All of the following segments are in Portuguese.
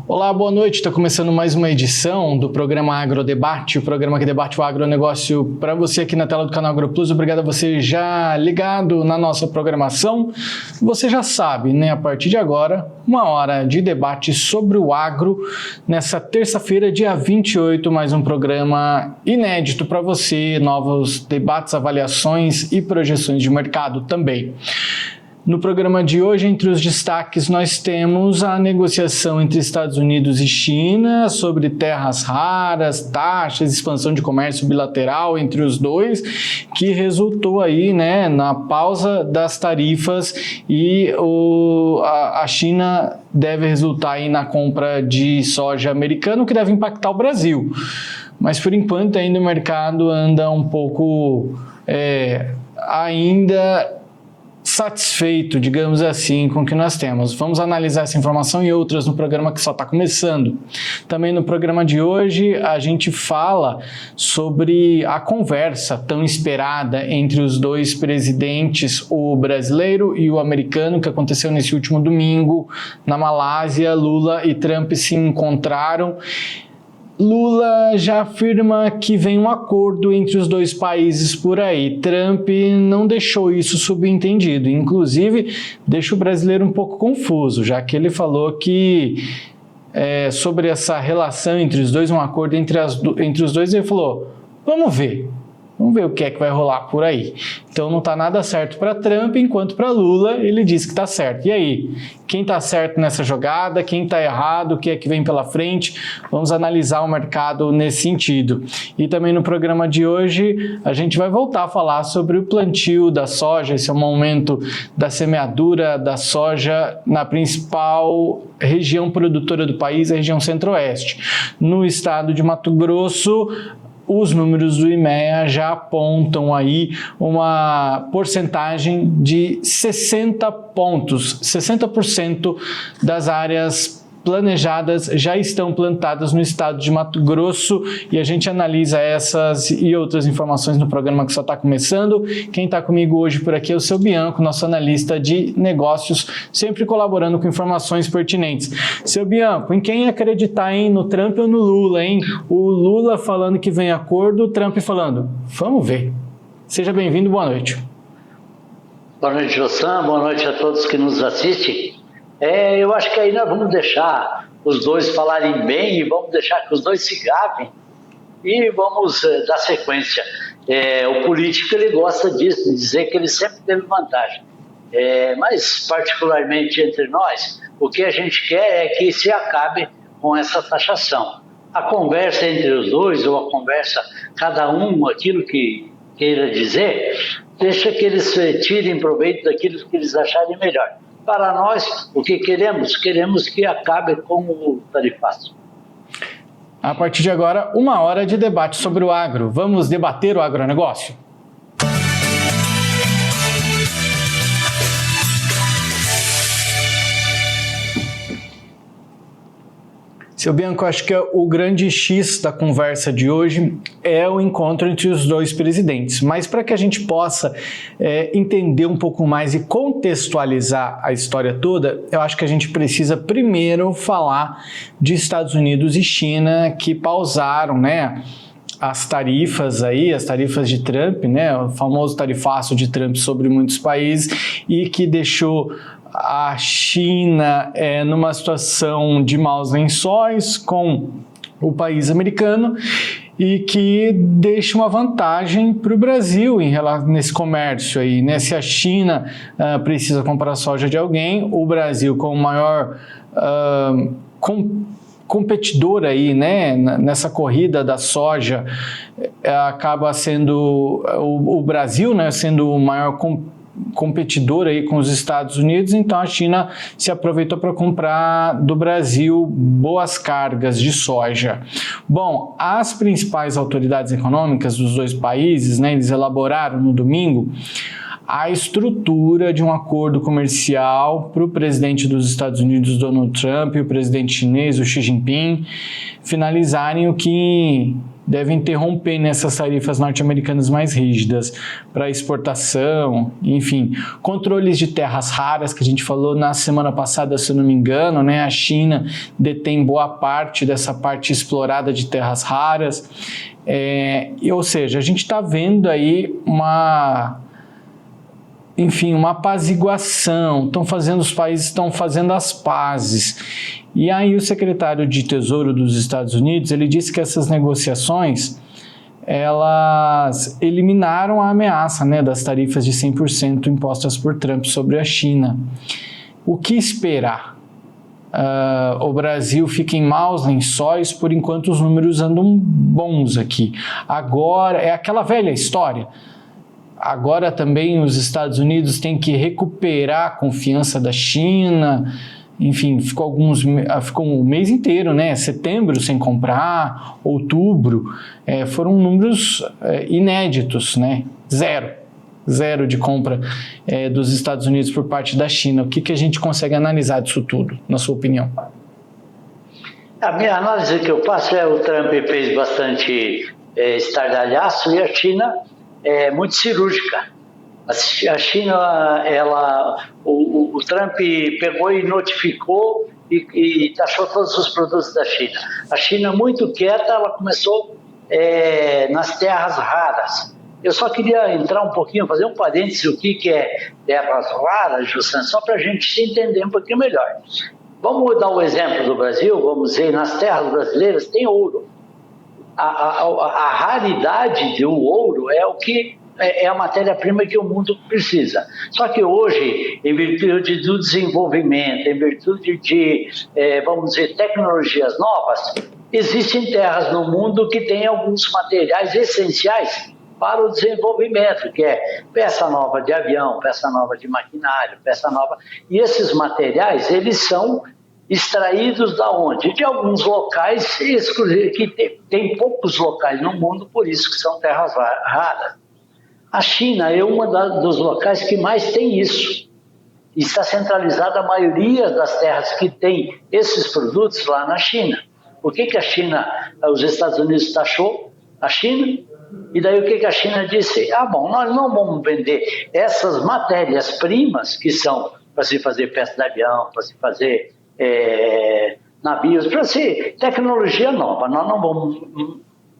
Olá, boa noite. Está começando mais uma edição do programa Agrodebate, o programa que debate o agronegócio para você aqui na tela do canal AgroPlus. Obrigado a você já ligado na nossa programação. Você já sabe, né? A partir de agora, uma hora de debate sobre o agro. Nessa terça-feira, dia 28, mais um programa inédito para você. Novos debates, avaliações e projeções de mercado também. No programa de hoje, entre os destaques, nós temos a negociação entre Estados Unidos e China sobre terras raras, taxas, expansão de comércio bilateral entre os dois, que resultou aí, né, na pausa das tarifas e a China deve resultar aí na compra de soja americana, que deve impactar o Brasil. Mas, por enquanto, ainda o mercado anda um pouco ainda satisfeito, digamos assim, com o que nós temos. Vamos analisar essa informação e outras no programa que só está começando. Também no programa de hoje a gente fala sobre a conversa tão esperada entre os dois presidentes, o brasileiro e o americano, que aconteceu nesse último domingo na Malásia. Lula e Trump se encontraram. Lula já afirma que vem um acordo entre os dois países por aí. Trump não deixou isso subentendido. Inclusive, deixa o brasileiro um pouco confuso, já que ele falou que sobre essa relação entre os dois, um acordo entre os dois, ele falou, vamos ver o que é que vai rolar por aí. Então não está nada certo para Trump, enquanto para Lula ele diz que está certo. E aí, quem está certo nessa jogada, quem está errado, o que é que vem pela frente? Vamos analisar o mercado nesse sentido. E também no programa de hoje a gente vai voltar a falar sobre o plantio da soja. Esse é o momento da semeadura da soja na principal região produtora do país, a região centro-oeste. No estado de Mato Grosso, os números do IMEA já apontam aí uma porcentagem de 60 pontos, 60% das áreas planejadas já estão plantadas no estado de Mato Grosso, e a gente analisa essas e outras informações no programa que só está começando. Quem está comigo hoje por aqui é o seu Bianco, nosso analista de negócios, sempre colaborando com informações pertinentes. Seu Bianco, em quem acreditar, hein? No Trump ou no Lula, hein? O Lula falando que vem acordo, o Trump falando, vamos ver. Seja bem-vindo, boa noite. Boa noite, Jossan, boa noite a todos que nos assistem. Eu acho que aí nós vamos deixar os dois falarem bem e vamos deixar que os dois se gravem e vamos dar sequência. O político ele gosta disso, de dizer que ele sempre teve vantagem. Mas, particularmente entre nós, o que a gente quer é que se acabe com essa taxação. A conversa entre os dois, ou a conversa, cada um, aquilo que queira dizer, deixa que eles tirem proveito daquilo que eles acharem melhor. Para nós, o que queremos? Queremos que acabe com o tarifaço. A partir de agora, uma hora de debate sobre o agro. Vamos debater o agronegócio? Seu Bianco, acho que o grande X da conversa de hoje é o encontro entre os dois presidentes. Mas para que a gente possa entender um pouco mais e contextualizar a história toda, eu acho que a gente precisa primeiro falar de Estados Unidos e China, que pausaram, né, as tarifas de Trump, né, o famoso tarifaço de Trump sobre muitos países, e que deixou a China numa situação de maus lençóis com o país americano, e que deixa uma vantagem para o Brasil nesse comércio aí, né? Se a China precisa comprar soja de alguém, o Brasil, como maior competidor aí, né, nessa corrida da soja, acaba sendo o Brasil, né, sendo o maior competidor aí com os Estados Unidos. Então a China se aproveitou para comprar do Brasil boas cargas de soja. Bom, as principais autoridades econômicas dos dois países, né, eles elaboraram no domingo a estrutura de um acordo comercial para o presidente dos Estados Unidos, Donald Trump, e o presidente chinês, o Xi Jinping, finalizarem o que devem interromper nessas tarifas norte-americanas mais rígidas para exportação, enfim, controles de terras raras, que a gente falou na semana passada, se eu não me engano, né? A China detém boa parte dessa parte explorada de terras raras, ou seja, a gente está vendo aí uma apaziguação, os países estão fazendo as pazes. E aí o secretário de Tesouro dos Estados Unidos, ele disse que essas negociações, elas eliminaram a ameaça, né, das tarifas de 100% impostas por Trump sobre a China. O que esperar? O Brasil fica em maus lençóis, por enquanto os números andam bons aqui. Agora, é aquela velha história. Agora também os Estados Unidos têm que recuperar a confiança da China. Enfim, ficou um mês inteiro, né? Setembro sem comprar, outubro, foram números inéditos, né? Zero de compra dos Estados Unidos por parte da China. O que a gente consegue analisar disso tudo, na sua opinião? A minha análise que eu faço o Trump fez bastante estardalhaço e a China é muito cirúrgica. A China, o Trump pegou e notificou e taxou todos os produtos da China. A China, muito quieta, ela começou nas terras raras. Eu só queria entrar um pouquinho, fazer um parênteses, o que é terras raras, Jussan, só para a gente se entender um pouquinho melhor. Vamos dar o exemplo do Brasil, vamos dizer, nas terras brasileiras tem ouro. A raridade do ouro é o que é a matéria-prima que o mundo precisa. Só que hoje, em virtude do desenvolvimento, em virtude de, vamos dizer, tecnologias novas, existem terras no mundo que têm alguns materiais essenciais para o desenvolvimento, que é peça nova de avião, peça nova de maquinário, peça nova. E esses materiais, eles são extraídos da onde? De alguns locais exclusivos, que tem poucos locais no mundo, por isso que são terras raras. A China é um dos locais que mais tem isso. Está centralizada a maioria das terras que tem esses produtos lá na China. Por que a China, os Estados Unidos taxou a China? E daí o que a China disse? Bom, nós não vamos vender essas matérias-primas que são para se fazer peça de avião, para se fazer navios, para ser tecnologia nova. Nós não vamos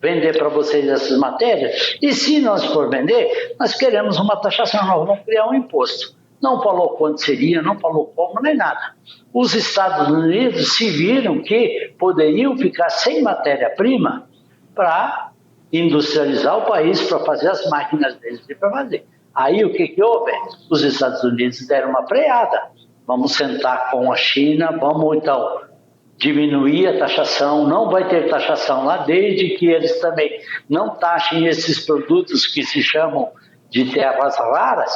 vender para vocês essas matérias, e se nós for vender, nós queremos uma taxação, nós vamos criar um imposto. Não falou quanto seria, não falou como, nem nada. Os Estados Unidos se viram que poderiam ficar sem matéria-prima para industrializar o país, para fazer as máquinas deles e para fazer. Aí o que houve? Os Estados Unidos deram uma freada. Vamos sentar com a China, vamos então diminuir a taxação, não vai ter taxação lá, desde que eles também não taxem esses produtos que se chamam de terras raras,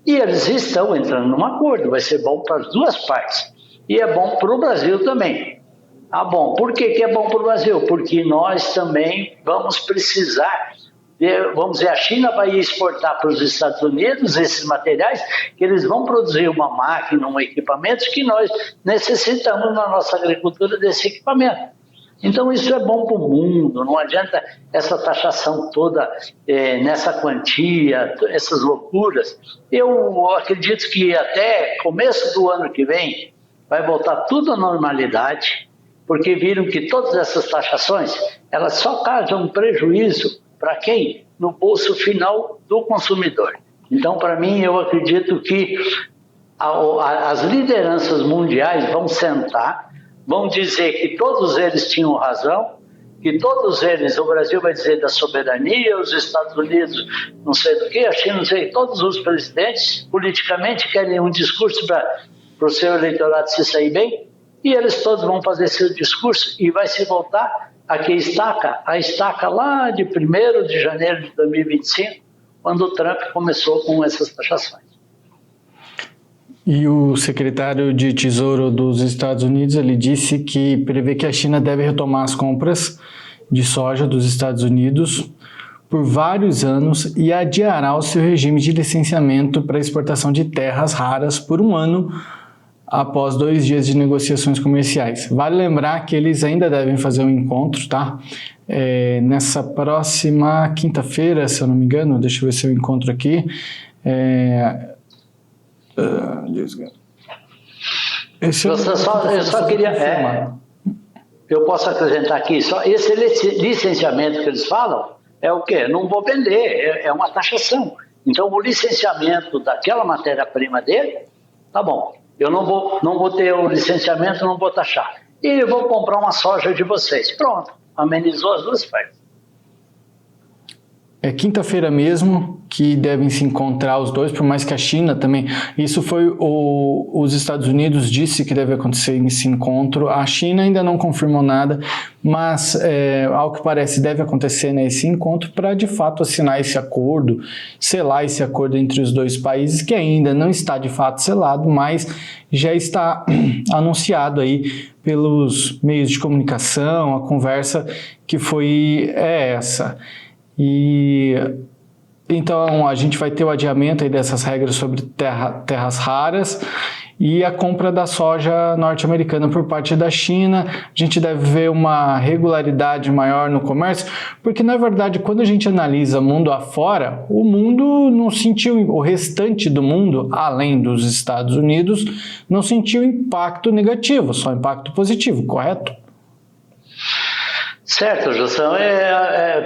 e eles estão entrando num acordo, vai ser bom para as duas partes, e é bom para o Brasil também. Bom, por que é bom para o Brasil? Porque nós também vamos precisar, vamos dizer, a China vai exportar para os Estados Unidos esses materiais, que eles vão produzir uma máquina, um equipamento que nós necessitamos na nossa agricultura desse equipamento. Então isso é bom para o mundo, não adianta essa taxação toda nessa quantia, essas loucuras. Eu acredito que até começo do ano que vem vai voltar tudo à normalidade, porque viram que todas essas taxações, elas só causam prejuízo para quem? No bolso final do consumidor. Então, para mim, eu acredito que as lideranças mundiais vão sentar, vão dizer que todos eles tinham razão, que todos eles, o Brasil vai dizer da soberania, os Estados Unidos não sei do que, a China não sei, todos os presidentes politicamente querem um discurso para o seu eleitorado se sair bem, e eles todos vão fazer seu discurso e vai se voltar a estaca lá de 1º de janeiro de 2025, quando o Trump começou com essas taxações. E o secretário de Tesouro dos Estados Unidos, ele disse que prevê que a China deve retomar as compras de soja dos Estados Unidos por vários anos e adiará o seu regime de licenciamento para exportação de terras raras por 1 ano após 2 dias de negociações comerciais. Vale lembrar que eles ainda devem fazer um encontro, tá? Nessa próxima quinta-feira, se eu não me engano, deixa eu ver se eu encontro aqui. Eu só queria... eu posso acrescentar aqui, só esse licenciamento que eles falam é o quê? Não vou vender, é uma taxação. Então, o licenciamento daquela matéria-prima dele, tá bom, eu não vou ter o licenciamento, não vou taxar. E eu vou comprar uma soja de vocês. Pronto, amenizou as duas partes. É quinta-feira mesmo que devem se encontrar os dois, por mais que a China também... Isso foi os Estados Unidos disse que deve acontecer esse encontro. A China ainda não confirmou nada, mas ao que parece deve acontecer nesse encontro para de fato assinar esse acordo, selar esse acordo entre os dois países, que ainda não está de fato selado, mas já está anunciado aí pelos meios de comunicação, a conversa que foi essa. E então a gente vai ter o adiamento aí dessas regras sobre terras raras e a compra da soja norte-americana por parte da China. A gente deve ver uma regularidade maior no comércio, porque na verdade quando a gente analisa mundo afora, o mundo não sentiu, o restante do mundo, além dos Estados Unidos, não sentiu impacto negativo, só impacto positivo, correto? Certo, Jussão.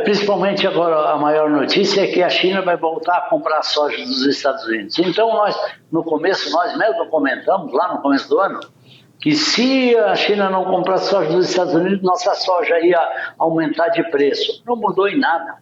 Principalmente agora a maior notícia é que a China vai voltar a comprar soja dos Estados Unidos. Então nós mesmo comentamos lá no começo do ano que se a China não comprar soja dos Estados Unidos, nossa soja ia aumentar de preço. Não mudou em nada.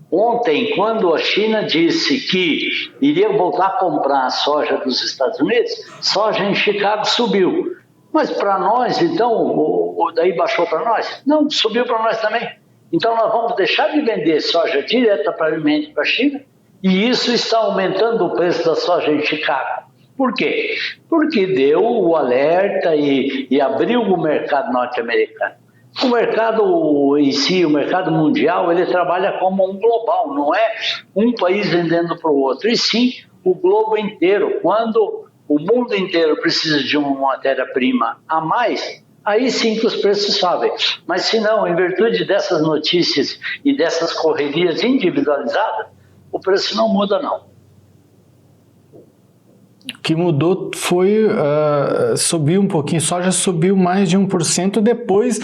Ontem, quando a China disse que iria voltar a comprar a soja dos Estados Unidos, soja em Chicago subiu. Mas para nós, então, daí baixou para nós? Não, subiu para nós também. Então nós vamos deixar de vender soja diretamente para a China e isso está aumentando o preço da soja em Chicago. Por quê? Porque deu o alerta e abriu o mercado norte-americano. O mercado em si, o mercado mundial, ele trabalha como um global, não é um país vendendo para o outro, e sim o globo inteiro. Quando o mundo inteiro precisa de uma matéria-prima a mais, aí sim que os preços sobem. Mas se não, em virtude dessas notícias e dessas correrias individualizadas, o preço não muda não. O que mudou foi subiu um pouquinho, soja subiu mais de 1% depois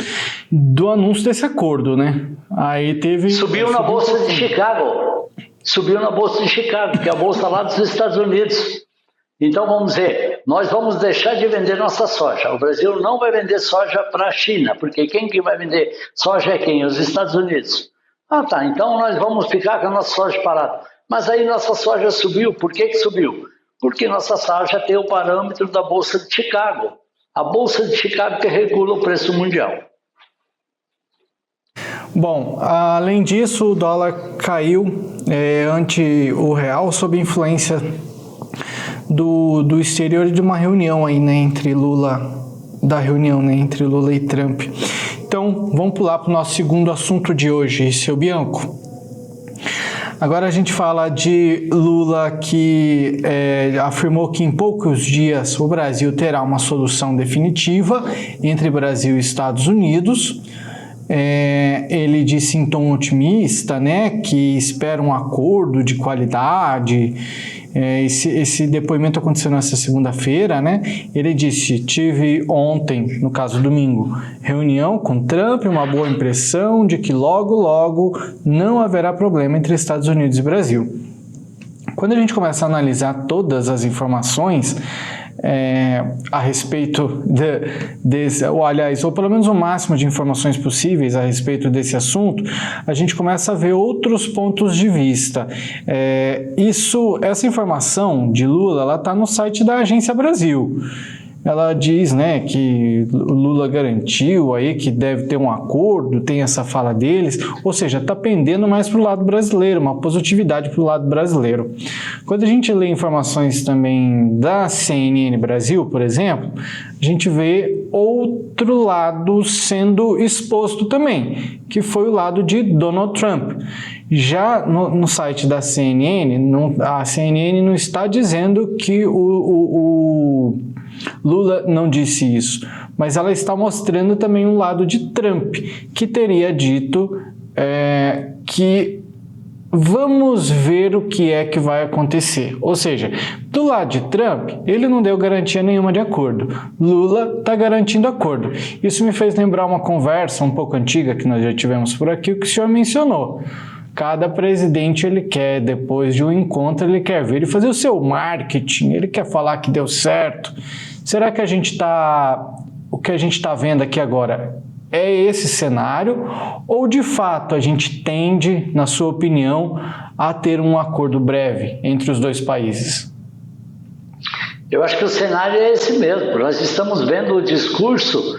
do anúncio desse acordo, né? Aí teve... Subiu na Bolsa de Chicago. Subiu na Bolsa de Chicago, que é a bolsa lá dos Estados Unidos. Então vamos dizer, nós vamos deixar de vender nossa soja. O Brasil não vai vender soja para a China, porque quem que vai vender soja é quem? Os Estados Unidos. Ah tá, então nós vamos ficar com a nossa soja parada. Mas aí nossa soja subiu. Por que subiu? Porque nossa soja tem o parâmetro da Bolsa de Chicago. A Bolsa de Chicago que regula o preço mundial. Bom, além disso, o dólar caiu ante o real sob influência do exterior de uma reunião aí, né, entre Lula e Trump. Então, vamos pular para o nosso segundo assunto de hoje, seu Bianco. Agora a gente fala de Lula que afirmou que em poucos dias o Brasil terá uma solução definitiva entre Brasil e Estados Unidos. Ele disse em tom otimista, né, que espera um acordo de qualidade. Esse depoimento aconteceu nessa segunda-feira, né? Ele disse: tive ontem, no caso domingo, reunião com Trump, uma boa impressão de que logo não haverá problema entre Estados Unidos e Brasil. Quando a gente começa a analisar todas as informações a respeito ou pelo menos o máximo de informações possíveis a respeito desse assunto, a gente começa a ver outros pontos de vista. Essa informação de Lula, ela está no site da Agência Brasil. Ela diz, né, que Lula garantiu aí que deve ter um acordo, tem essa fala deles, ou seja, está pendendo mais para o lado brasileiro, uma positividade para o lado brasileiro. Quando a gente lê informações também da CNN Brasil, por exemplo, a gente vê outro lado sendo exposto também, que foi o lado de Donald Trump. Já no site da CNN, a CNN não está dizendo que o Lula não disse isso, mas ela está mostrando também um lado de Trump, que teria dito que vamos ver o que é que vai acontecer. Ou seja, do lado de Trump, ele não deu garantia nenhuma de acordo. Lula está garantindo acordo. Isso me fez lembrar uma conversa um pouco antiga que nós já tivemos por aqui, o que o senhor mencionou. Cada presidente, ele quer, depois de um encontro, ele quer vir e fazer o seu marketing, ele quer falar que deu certo. Será que o que a gente está vendo aqui agora é esse cenário, ou de fato a gente tende, na sua opinião, a ter um acordo breve entre os dois países? Eu acho que o cenário é esse mesmo. Nós estamos vendo o discurso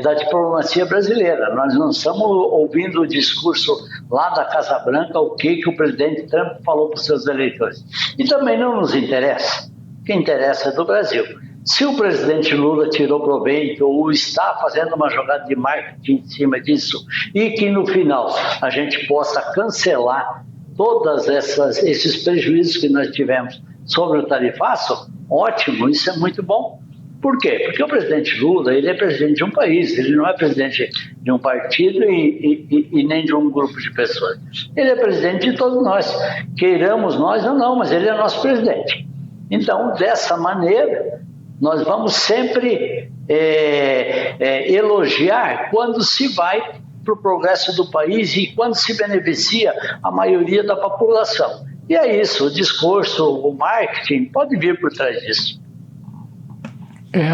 da diplomacia brasileira. Nós não estamos ouvindo o discurso lá da Casa Branca, o que o presidente Trump falou para os seus eleitores. E também não nos interessa. O que interessa é do Brasil. Se o presidente Lula tirou proveito ou está fazendo uma jogada de marketing em cima disso e que no final a gente possa cancelar todos esses prejuízos que nós tivemos sobre o tarifaço, ótimo, isso é muito bom. Por quê? Porque o presidente Lula, ele é presidente de um país, ele não é presidente de um partido e nem de um grupo de pessoas. Ele é presidente de todos nós, queiramos nós ou não, mas ele é nosso presidente. Então, dessa maneira, nós vamos sempre elogiar quando se vai para o progresso do país e quando se beneficia a maioria da população. E é isso, o discurso, o marketing pode vir por trás disso.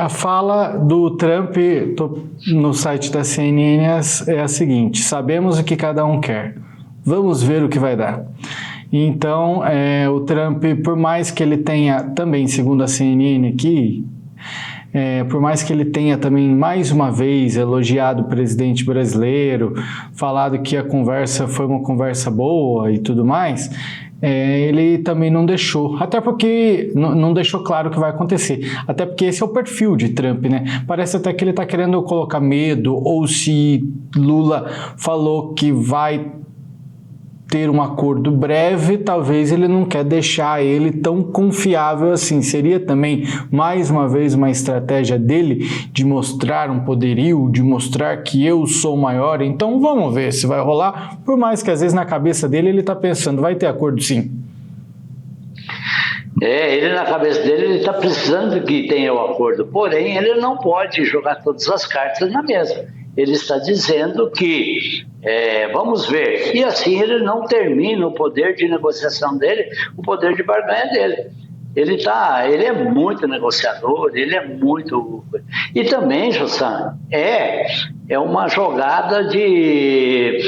A fala do Trump no site da CNN é a seguinte: sabemos o que cada um quer, vamos ver o que vai dar. Então, o Trump, por mais que ele tenha também, segundo a CNN aqui, por mais que ele tenha também mais uma vez elogiado o presidente brasileiro, falado que a conversa foi uma conversa boa e tudo mais, ele também não deixou, até porque não deixou claro o que vai acontecer, até porque esse é o perfil de Trump, né? Parece até que ele está querendo colocar medo, ou se Lula falou que vai ter um acordo breve, talvez ele não quer deixar ele tão confiável assim. Seria também, mais uma vez, uma estratégia dele de mostrar um poderio, de mostrar que eu sou maior. Então vamos ver se vai rolar, por mais que às vezes na cabeça dele ele está pensando, vai ter acordo sim. Ele na cabeça dele, ele está precisando que tenha o acordo, porém ele não pode jogar todas as cartas na mesa. Ele está dizendo que vamos ver, e assim ele não termina o poder de negociação dele, o poder de barganha dele. Ele é muito negociador, ele é muito... E também, Jossan, é uma jogada de,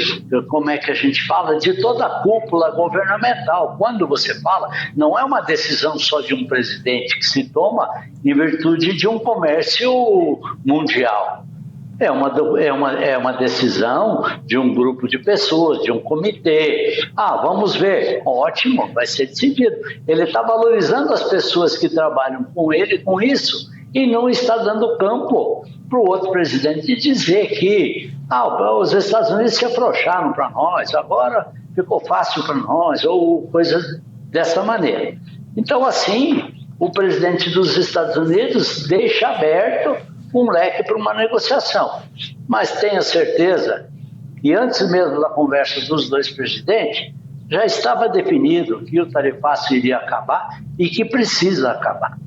como é que a gente fala, de toda a cúpula governamental. Quando você fala, não é uma decisão só de um presidente que se toma em virtude de um comércio mundial. É uma decisão de um grupo de pessoas, de um comitê. Vamos ver. Ótimo, vai ser decidido. Ele está valorizando as pessoas que trabalham com ele, com isso, e não está dando campo para o outro presidente dizer que os Estados Unidos se afrouxaram para nós, agora ficou fácil para nós, ou coisas dessa maneira. Então, assim, o presidente dos Estados Unidos deixa aberto um leque para uma negociação. Mas tenha certeza que antes mesmo da conversa dos dois presidentes, já estava definido que o tarifaço iria acabar e que precisa acabar.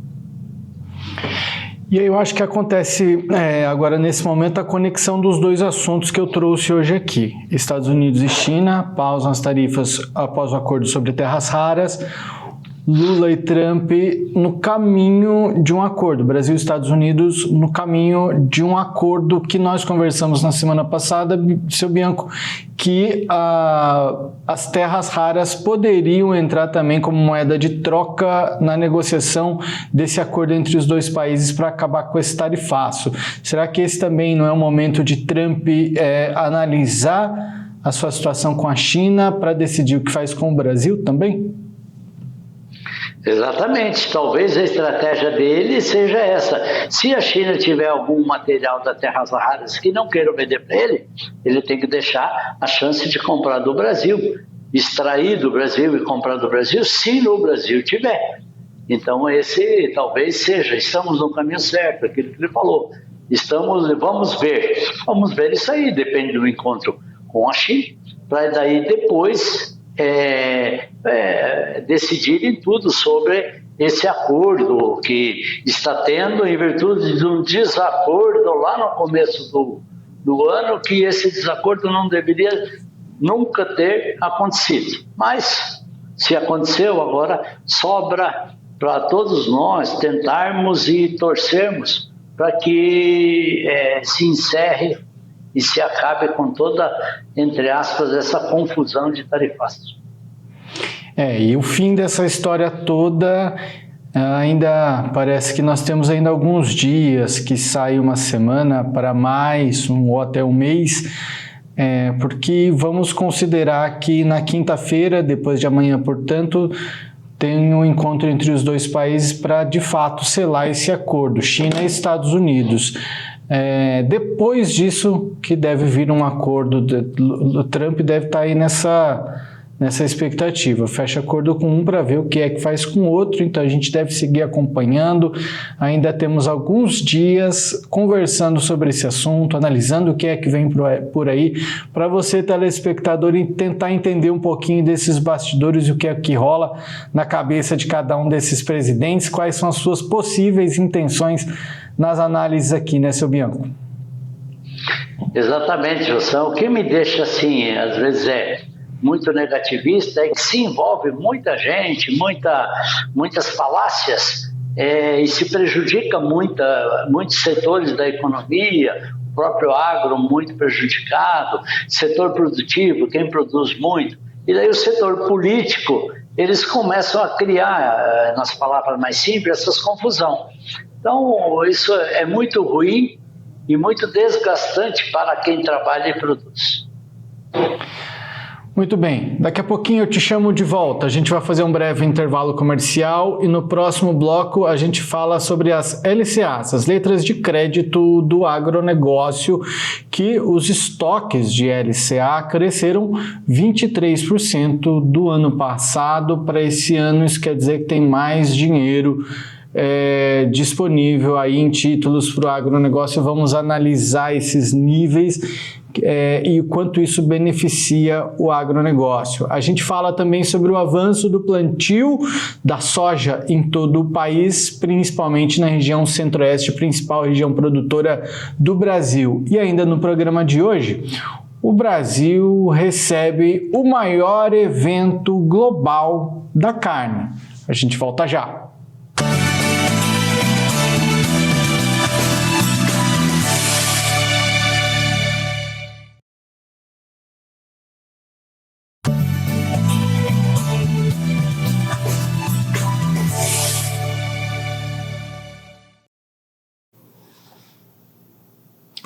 E aí eu acho que acontece agora nesse momento a conexão dos dois assuntos que eu trouxe hoje aqui. Estados Unidos e China pausam as tarifas após o acordo sobre terras raras. Lula e Trump no caminho de um acordo, Brasil e Estados Unidos no caminho de um acordo que nós conversamos na semana passada, seu Bianco, que as terras raras poderiam entrar também como moeda de troca na negociação desse acordo entre os dois países para acabar com esse tarifaço. Será que esse também não é o momento de Trump analisar a sua situação com a China para decidir o que faz com o Brasil também? Exatamente, talvez a estratégia dele seja essa. Se a China tiver algum material das terras raras que não queira vender para ele, ele tem que deixar a chance de comprar do Brasil. extrair do Brasil e comprar do Brasil, se no Brasil tiver. Então esse talvez seja, estamos no caminho certo, aquilo que ele falou. Vamos ver isso aí, depende do encontro com a China, para daí depois decidirem tudo sobre esse acordo que está tendo em virtude de um desacordo lá no começo do ano, que esse desacordo não deveria nunca ter acontecido. Mas, se aconteceu, agora sobra para todos nós tentarmos e torcermos para que se encerre e se acabe com toda, entre aspas, essa confusão de tarifaços. E o fim dessa história toda, ainda parece que nós temos ainda alguns dias, que sai uma semana para mais, ou até um mês, porque vamos considerar que na quinta-feira, depois de amanhã, portanto, tem um encontro entre os dois países para, de fato, selar esse acordo, China e Estados Unidos. Depois disso, que deve vir um acordo, o Trump deve estar aí nessa expectativa, fecha acordo com um para ver o que é que faz com o outro, então a gente deve seguir acompanhando, ainda temos alguns dias conversando sobre esse assunto, analisando o que é que vem por aí, para você, telespectador, tentar entender um pouquinho desses bastidores e o que é que rola na cabeça de cada um desses presidentes, quais são as suas possíveis intenções nas análises aqui, né, seu Bianco? Exatamente, José. O que me deixa assim, às vezes muito negativista, é que se envolve muita gente, muitas falácias, e se prejudica muitos setores da economia, o próprio agro muito prejudicado, setor produtivo, quem produz muito, e daí o setor político, eles começam a criar, nas palavras mais simples, essas confusão. Então, isso é muito ruim e muito desgastante para quem trabalha e produz. Muito bem, daqui a pouquinho eu te chamo de volta, a gente vai fazer um breve intervalo comercial e no próximo bloco a gente fala sobre as LCAs, as letras de crédito do agronegócio, que os estoques de LCA cresceram 23% do ano passado para esse ano, isso quer dizer que tem mais dinheiro disponível aí em títulos para o agronegócio. Vamos analisar esses níveis e o quanto isso beneficia o agronegócio. A gente fala também sobre o avanço do plantio da soja em todo o país, principalmente na região centro-oeste, principal região produtora do Brasil. E ainda no programa de hoje, o Brasil recebe o maior evento global da carne. A gente volta já.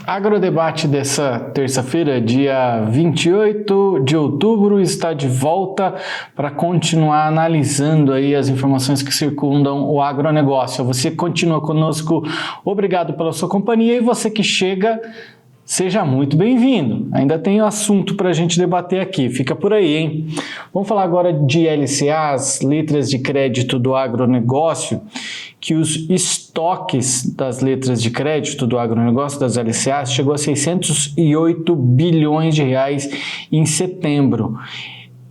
Agrodebate dessa terça-feira, dia 28 de outubro, está de volta para continuar analisando aí as informações que circundam o agronegócio. Você continua conosco, obrigado pela sua companhia, e você que chega, seja muito bem-vindo. Ainda tem assunto para a gente debater aqui, fica por aí, hein? Vamos falar agora de LCAs, letras de crédito do agronegócio, que os estoques das letras de crédito do agronegócio, das LCAs, chegou a 608 bilhões de reais em setembro.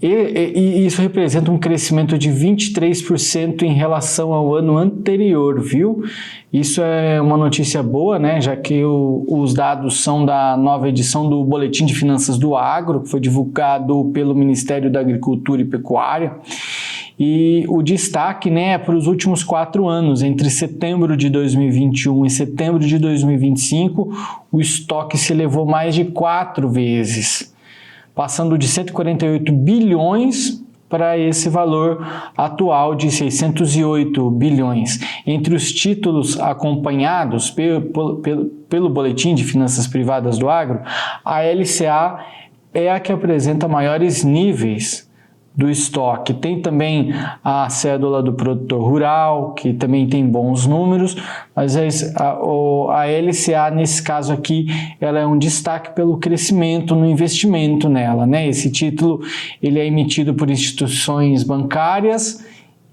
E isso representa um crescimento de 23% em relação ao ano anterior, viu? Isso é uma notícia boa, né? Já que os dados são da nova edição do Boletim de Finanças do Agro, que foi divulgado pelo Ministério da Agricultura e Pecuária. E o destaque, né, é para os últimos 4 anos, entre setembro de 2021 e setembro de 2025, o estoque se elevou mais de 4 vezes, passando de 148 bilhões para esse valor atual de 608 bilhões. Entre os títulos acompanhados pelo Boletim de Finanças Privadas do Agro, a LCA é a que apresenta maiores níveis do estoque. Tem também a cédula do produtor rural, que também tem bons números, mas a LCA, nesse caso aqui, ela é um destaque pelo crescimento no investimento nela, né? Esse título ele é emitido por instituições bancárias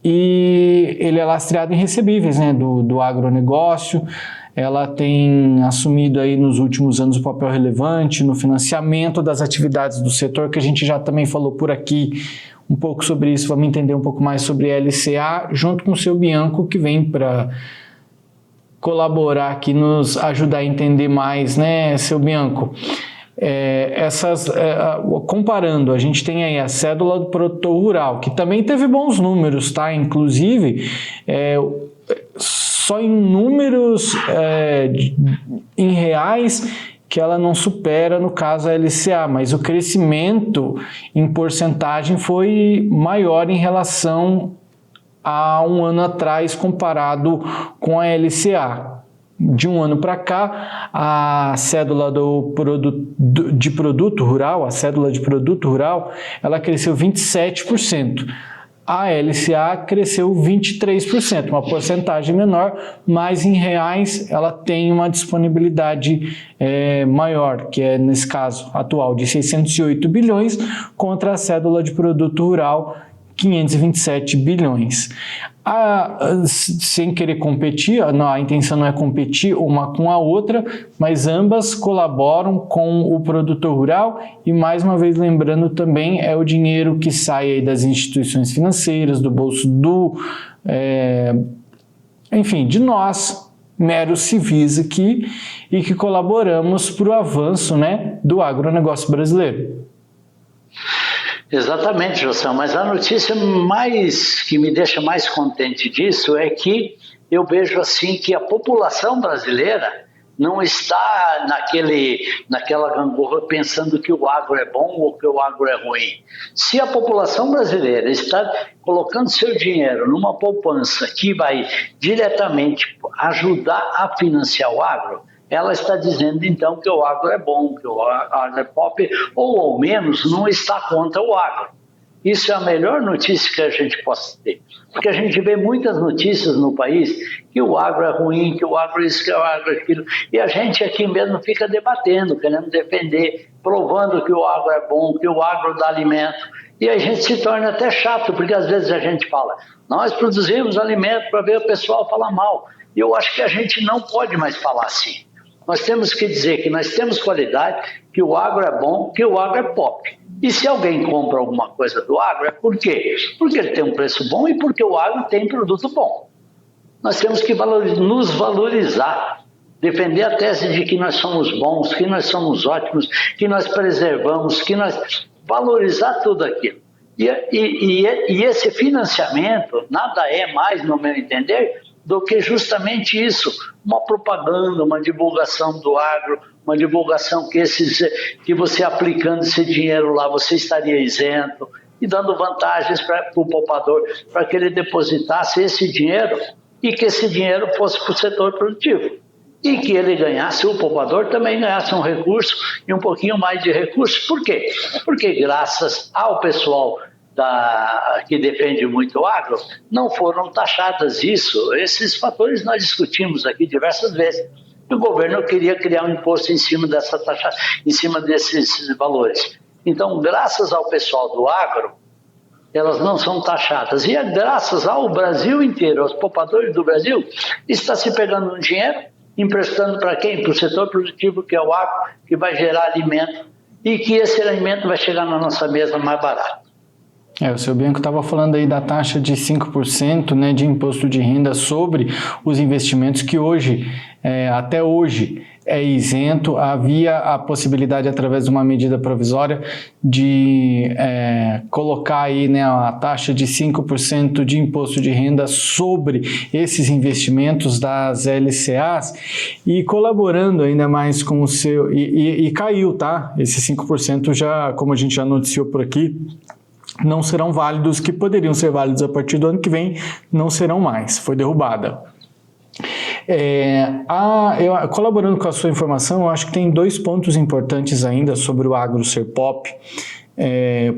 e ele é lastreado em recebíveis, né, do agronegócio. Ela tem assumido aí nos últimos anos um papel relevante no financiamento das atividades do setor, que a gente já também falou por aqui um pouco sobre isso. Vamos entender um pouco mais sobre a LCA, junto com o seu Bianco, que vem para colaborar aqui, nos ajudar a entender mais, né, seu Bianco? Comparando, a gente tem aí a cédula do produtor rural, que também teve bons números, tá? Inclusive, só em números em reais que ela não supera, no caso, a LCA, mas o crescimento em porcentagem foi maior em relação a um ano atrás comparado com a LCA. De um ano para cá, a cédula de produto rural, ela cresceu 27%. A LCA cresceu 23%, uma porcentagem menor, mas em reais ela tem uma disponibilidade maior, que é, nesse caso atual, de 608 bilhões, contra a cédula de produto rural, 527 bilhões. Sem querer competir, a intenção não é competir uma com a outra, mas ambas colaboram com o produtor rural e, mais uma vez lembrando, também é o dinheiro que sai aí das instituições financeiras, do bolso de nós, meros civis aqui, e que colaboramos para o avanço, né, do agronegócio brasileiro. Exatamente, José, mas a notícia que me deixa mais contente disso é que eu vejo assim que a população brasileira não está naquela gangorra pensando que o agro é bom ou que o agro é ruim. Se a população brasileira está colocando seu dinheiro numa poupança que vai diretamente ajudar a financiar o agro, ela está dizendo, então, que o agro é bom, que o agro é pop, ou ao menos não está contra o agro. Isso é a melhor notícia que a gente possa ter. Porque a gente vê muitas notícias no país que o agro é ruim, que o agro é isso, que o agro é aquilo. E a gente aqui mesmo fica debatendo, querendo defender, provando que o agro é bom, que o agro dá alimento. E a gente se torna até chato, porque às vezes a gente fala, nós produzimos alimento para ver o pessoal falar mal. E eu acho que a gente não pode mais falar assim. Nós temos que dizer que nós temos qualidade, que o agro é bom, que o agro é pop. E se alguém compra alguma coisa do agro, é por quê? Porque ele tem um preço bom e porque o agro tem produto bom. Nós temos que nos valorizar, defender a tese de que nós somos bons, que nós somos ótimos, que nós preservamos, que nós valorizar tudo aquilo. E esse financiamento nada é mais, no meu entender, do que justamente isso, uma propaganda, uma divulgação do agro, uma divulgação que você aplicando esse dinheiro lá, você estaria isento, e dando vantagens para o poupador, para que ele depositasse esse dinheiro e que esse dinheiro fosse para o setor produtivo. E que ele ganhasse, o poupador também ganhasse um recurso e um pouquinho mais de recursos. Por quê? Porque graças ao pessoal que defende muito o agro, não foram taxadas esses fatores nós discutimos aqui diversas vezes. O governo queria criar um imposto em cima dessa taxa, em cima desses valores. Então, graças ao pessoal do agro, elas não são taxadas. E é graças ao Brasil inteiro, aos poupadores do Brasil, está se pegando um dinheiro, emprestando para quem? Para o setor produtivo, que é o agro, que vai gerar alimento, e que esse alimento vai chegar na nossa mesa mais barato. O seu Bianco estava falando aí da taxa de 5%, né, de imposto de renda sobre os investimentos, que hoje, até hoje, é isento. Havia a possibilidade, através de uma medida provisória, de colocar aí, né, a taxa de 5% de imposto de renda sobre esses investimentos das LCAs, e colaborando ainda mais com o seu... E caiu, tá? Esse 5% já, como a gente já noticiou por aqui, não serão válidos, que poderiam ser válidos a partir do ano que vem, não serão mais, foi derrubada. Colaborando com a sua informação, eu acho que tem dois pontos importantes ainda sobre o agro ser pop.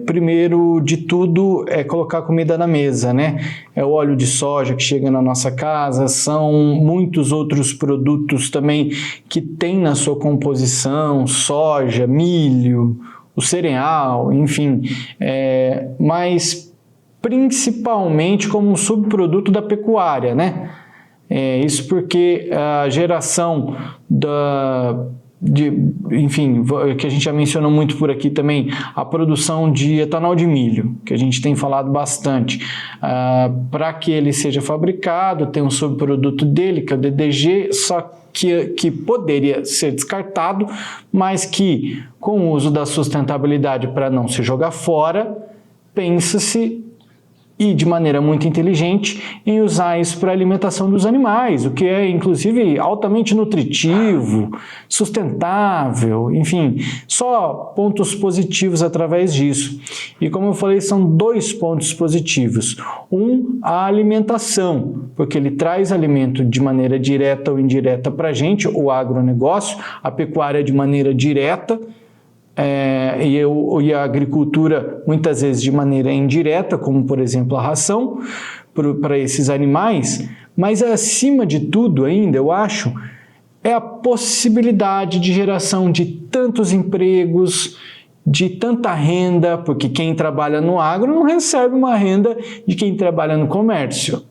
Primeiro de tudo é colocar comida na mesa, né? É o óleo de soja que chega na nossa casa, são muitos outros produtos também que tem na sua composição, soja, milho, o cereal, enfim, mas principalmente como um subproduto da pecuária, né? Isso porque a geração enfim, que a gente já mencionou muito por aqui também, a produção de etanol de milho, que a gente tem falado bastante. Para que ele seja fabricado, tem um subproduto dele, que é o DDG, só que poderia ser descartado, mas que, com o uso da sustentabilidade para não se jogar fora, pensa-se, e de maneira muito inteligente, em usar isso para a alimentação dos animais, o que é inclusive altamente nutritivo, sustentável, enfim, só pontos positivos através disso. E como eu falei, são 2 pontos positivos. A alimentação, porque ele traz alimento de maneira direta ou indireta para a gente, o agronegócio, a pecuária de maneira direta, e a agricultura muitas vezes de maneira indireta, como por exemplo a ração para esses animais, mas acima de tudo ainda, eu acho, é a possibilidade de geração de tantos empregos, de tanta renda, porque quem trabalha no agro não recebe uma renda de quem trabalha no comércio.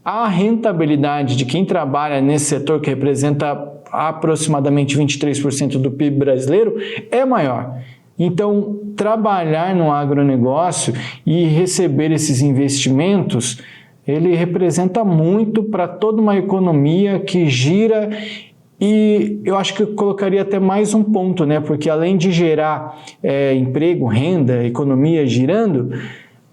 A rentabilidade de quem trabalha nesse setor, que representa aproximadamente 23% do PIB brasileiro, é maior. Então, trabalhar no agronegócio e receber esses investimentos, ele representa muito para toda uma economia que gira. E eu acho que eu colocaria até mais um ponto, né? Porque além de gerar emprego, renda, economia girando,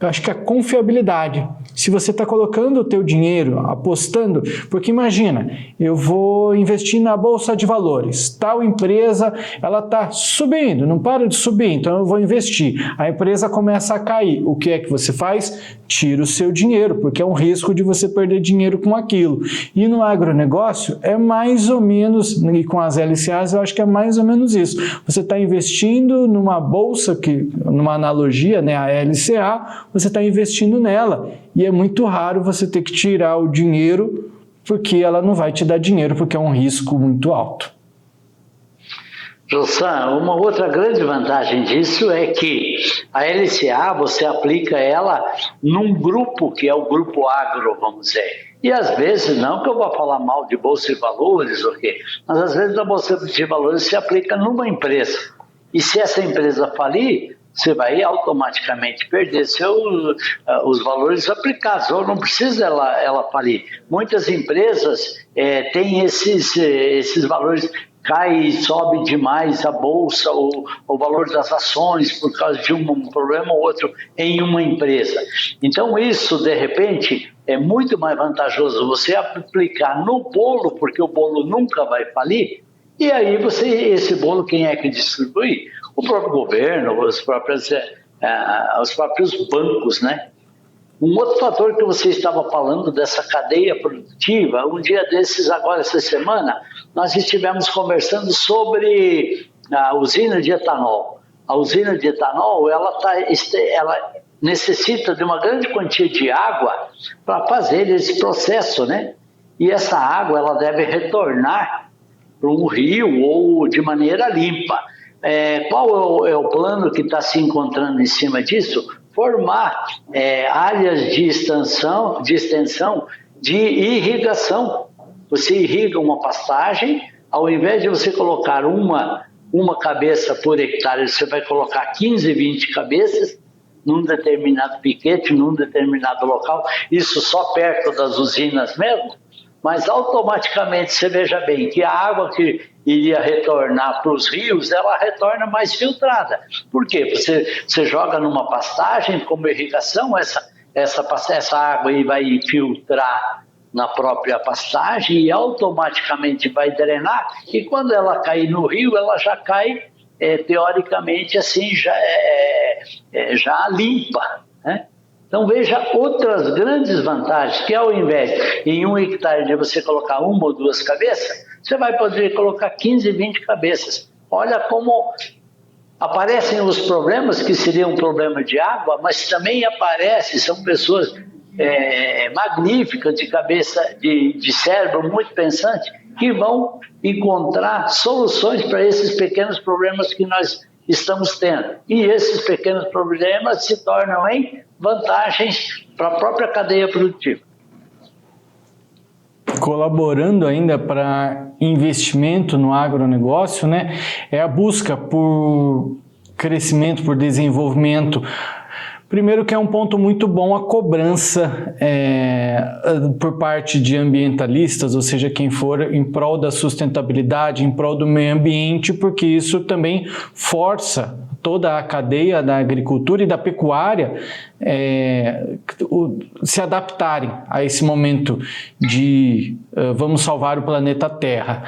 eu acho que a confiabilidade. Se você está colocando o teu dinheiro, apostando, porque imagina, eu vou investir na Bolsa de Valores, tal empresa, ela está subindo, não para de subir, então eu vou investir. A empresa começa a cair. O que é que você faz? Tira o seu dinheiro, porque é um risco de você perder dinheiro com aquilo. E no agronegócio é mais ou menos, e com as LCAs eu acho que é mais ou menos isso. Você está investindo numa bolsa, numa analogia, né, a LCA, você está investindo nela. E é muito raro você ter que tirar o dinheiro, porque ela não vai te dar dinheiro, porque é um risco muito alto. Jossan, uma outra grande vantagem disso é que a LCA, você aplica ela num grupo que é o grupo agro, vamos dizer. E às vezes, não que eu vou falar mal de Bolsa de Valores, mas às vezes a Bolsa de Valores se aplica numa empresa. E se essa empresa falir, você vai automaticamente perder os valores aplicados, ou não precisa ela falir. Muitas empresas têm esses valores, cai e sobe demais a bolsa, o valor das ações por causa de um problema ou outro em uma empresa. Então isso, de repente, é muito mais vantajoso você aplicar no bolo, porque o bolo nunca vai falir, e aí esse bolo quem é que distribui? O próprio governo, os próprios bancos, né? Um outro fator que você estava falando dessa cadeia produtiva, um dia desses, agora essa semana, nós estivemos conversando sobre a usina de etanol. A usina de etanol, ela necessita de uma grande quantia de água para fazer esse processo, né? E essa água, ela deve retornar para um rio ou de maneira limpa. Qual é o plano que está se encontrando em cima disso? Formar áreas de extensão de irrigação. Você irriga uma pastagem, ao invés de você colocar uma cabeça por hectare, você vai colocar 15, 20 cabeças num determinado piquete, num determinado local, isso só perto das usinas mesmo, mas automaticamente você veja bem que a água que iria retornar para os rios, ela retorna mais filtrada. Por quê? Você joga numa pastagem como irrigação, essa água aí vai filtrar na própria pastagem e automaticamente vai drenar, e quando ela cair no rio, ela já cai, teoricamente, assim, já limpa, né? Então veja outras grandes vantagens, que ao invés em 1 hectare de você colocar 1 ou 2 cabeças, você vai poder colocar 15, 20 cabeças. Olha como aparecem os problemas que seriam um problema de água, mas também são pessoas magníficas, de cabeça, de cérebro muito pensante, que vão encontrar soluções para esses pequenos problemas que nós estamos tendo. E esses pequenos problemas se tornam em vantagens para a própria cadeia produtiva. Colaborando ainda para investimento no agronegócio, né, é a busca por crescimento, por desenvolvimento. Primeiro que é um ponto muito bom a cobrança por parte de ambientalistas, ou seja, quem for em prol da sustentabilidade, em prol do meio ambiente, porque isso também força toda a cadeia da agricultura e da pecuária se adaptarem a esse momento de vamos salvar o planeta Terra.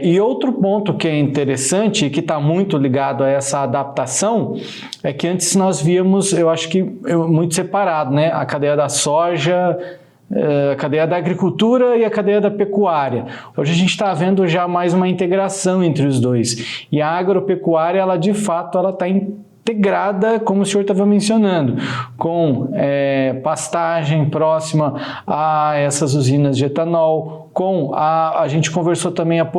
E outro ponto que é interessante e que está muito ligado a essa adaptação é que antes nós víamos, eu acho que muito separado, né? A cadeia da soja, a cadeia da agricultura e a cadeia da pecuária. Hoje a gente está vendo já mais uma integração entre os dois. E a agropecuária, ela de fato, ela está integrada, como o senhor estava mencionando, com pastagem próxima a essas usinas de etanol, a gente conversou também há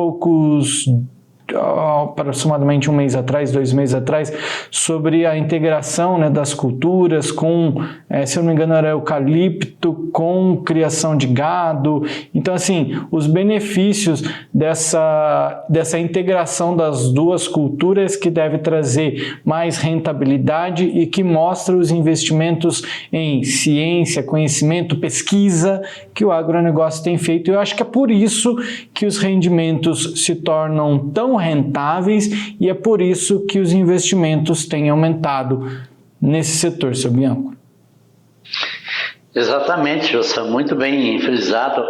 aproximadamente 1 mês atrás, 2 meses atrás, sobre a integração, né, das culturas com, se eu não me engano, era eucalipto, com criação de gado. Então, assim, os benefícios dessa integração das duas culturas que deve trazer mais rentabilidade e que mostra os investimentos em ciência, conhecimento, pesquisa que o agronegócio tem feito. Eu acho que é por isso que os rendimentos se tornam tão rentáveis e é por isso que os investimentos têm aumentado nesse setor, seu Bianco. Exatamente, José, muito bem frisado.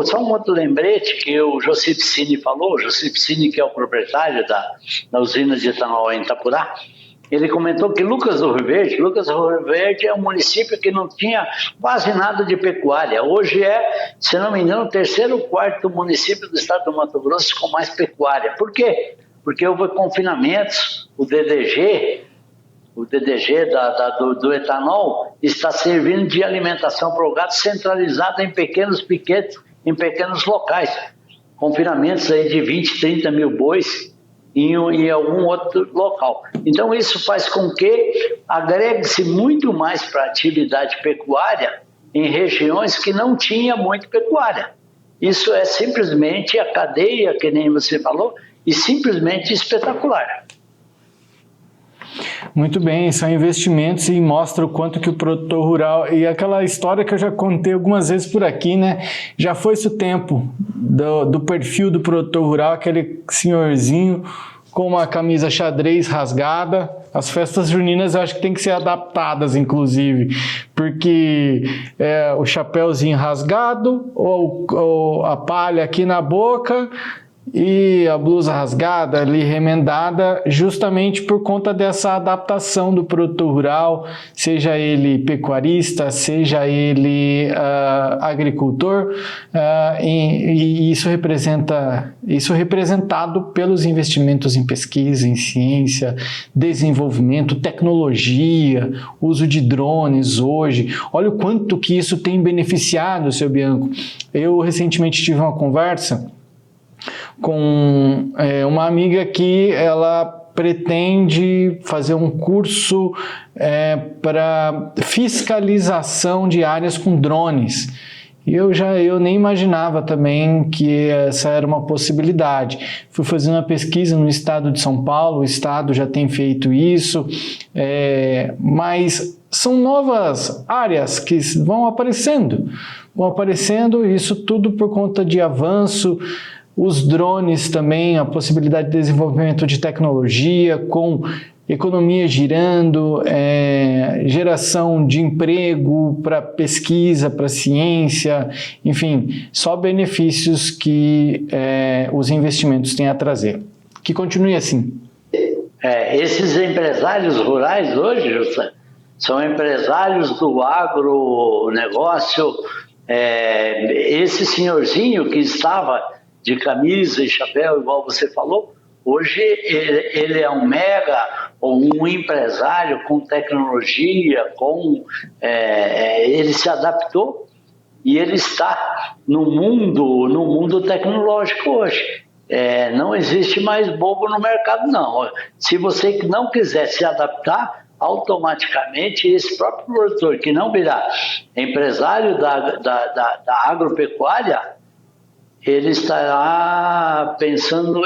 Só um outro lembrete que o José Piscini falou, o José Piscini, que é o proprietário da usina de etanol em Itapurá, ele comentou que Lucas do Rio Verde é um município que não tinha quase nada de pecuária. Hoje se não me engano, o 3º ou 4º município do estado do Mato Grosso com mais pecuária. Por quê? Porque houve confinamentos, o DDG do etanol está servindo de alimentação para o gado centralizada em pequenos piquetes, em pequenos locais. Confinamentos aí de 20, 30 mil bois em algum outro local. Então isso faz com que agregue-se muito mais para a atividade pecuária em regiões que não tinha muito pecuária. Isso é simplesmente a cadeia, que nem você falou, e simplesmente espetacular. Muito bem, são investimentos e mostra o quanto que o produtor rural, e aquela história que eu já contei algumas vezes por aqui, né? Já foi-se o tempo do perfil do produtor rural, aquele senhorzinho com uma camisa xadrez rasgada. As festas juninas eu acho que tem que ser adaptadas, inclusive, porque o chapéuzinho rasgado ou a palha aqui na boca e a blusa rasgada ali, remendada, justamente por conta dessa adaptação do produtor rural, seja ele pecuarista, seja ele agricultor, e isso representado pelos investimentos em pesquisa, em ciência, desenvolvimento, tecnologia, uso de drones hoje. Olha o quanto que isso tem beneficiado, seu Bianco. Eu recentemente tive uma conversa com uma amiga que ela pretende fazer um curso para fiscalização de áreas com drones. E eu nem imaginava também que essa era uma possibilidade. Fui fazer uma pesquisa no estado de São Paulo, o estado já tem feito isso, mas são novas áreas que vão aparecendo, isso tudo por conta de avanço. Os drones também, a possibilidade de desenvolvimento de tecnologia, com economia girando, geração de emprego para pesquisa, para ciência, enfim, só benefícios que os investimentos têm a trazer. Que continue assim. Esses empresários rurais hoje, José, são empresários do agronegócio. Esse senhorzinho que estava de camisa e chapéu, igual você falou, Hoje ele é um mega ou um empresário com tecnologia, ele se adaptou e ele está no mundo tecnológico hoje. Não existe mais bobo no mercado, não. Se você não quiser se adaptar, automaticamente esse próprio produtor que não virar empresário da agropecuária, ele estará pensando,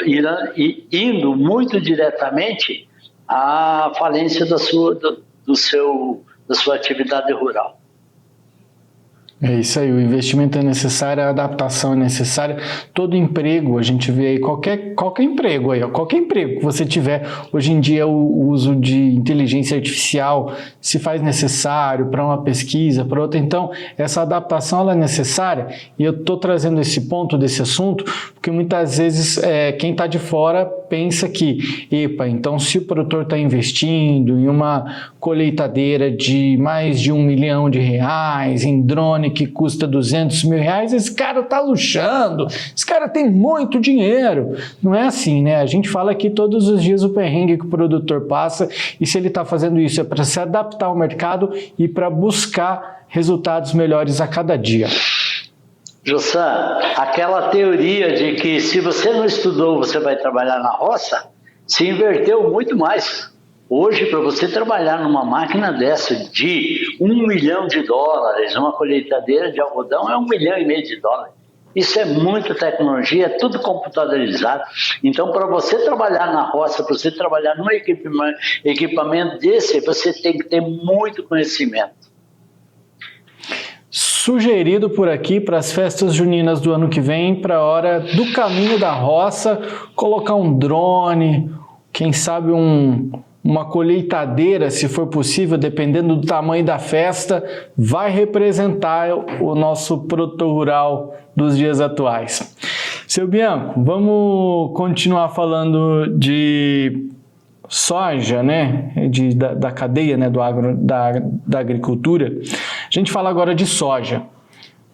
indo muito diretamente à falência da sua atividade rural. É isso aí, o investimento é necessário, a adaptação é necessária, todo emprego, a gente vê aí, qualquer emprego aí, qualquer emprego que você tiver, hoje em dia o uso de inteligência artificial se faz necessário para uma pesquisa, para outra, então essa adaptação ela é necessária, e eu estou trazendo esse ponto desse assunto, porque muitas vezes quem está de fora pensa que, então se o produtor está investindo em uma colheitadeira de mais de R$1 milhão, em drone que custa R$200 mil, esse cara tá luxando, esse cara tem muito dinheiro. Não é assim, né? A gente fala aqui todos os dias o perrengue que o produtor passa, e se ele está fazendo isso é para se adaptar ao mercado e para buscar resultados melhores a cada dia. Jossan, aquela teoria de que se você não estudou, você vai trabalhar na roça, se inverteu muito mais. Hoje, para você trabalhar numa máquina dessa de $1 milhão, uma colheitadeira de algodão é $1,5 milhão. Isso é muita tecnologia, é tudo computadorizado. Então, para você trabalhar na roça, para você trabalhar num equipamento desse, você tem que ter muito conhecimento. Sugerido por aqui para as festas juninas do ano que vem, para a hora do caminho da roça, colocar um drone, quem sabe uma colheitadeira, se for possível, dependendo do tamanho da festa, vai representar o nosso produtor rural dos dias atuais. Seu Bianco, vamos continuar falando de soja, né? Da cadeia, né? Da agricultura. A gente fala agora de soja.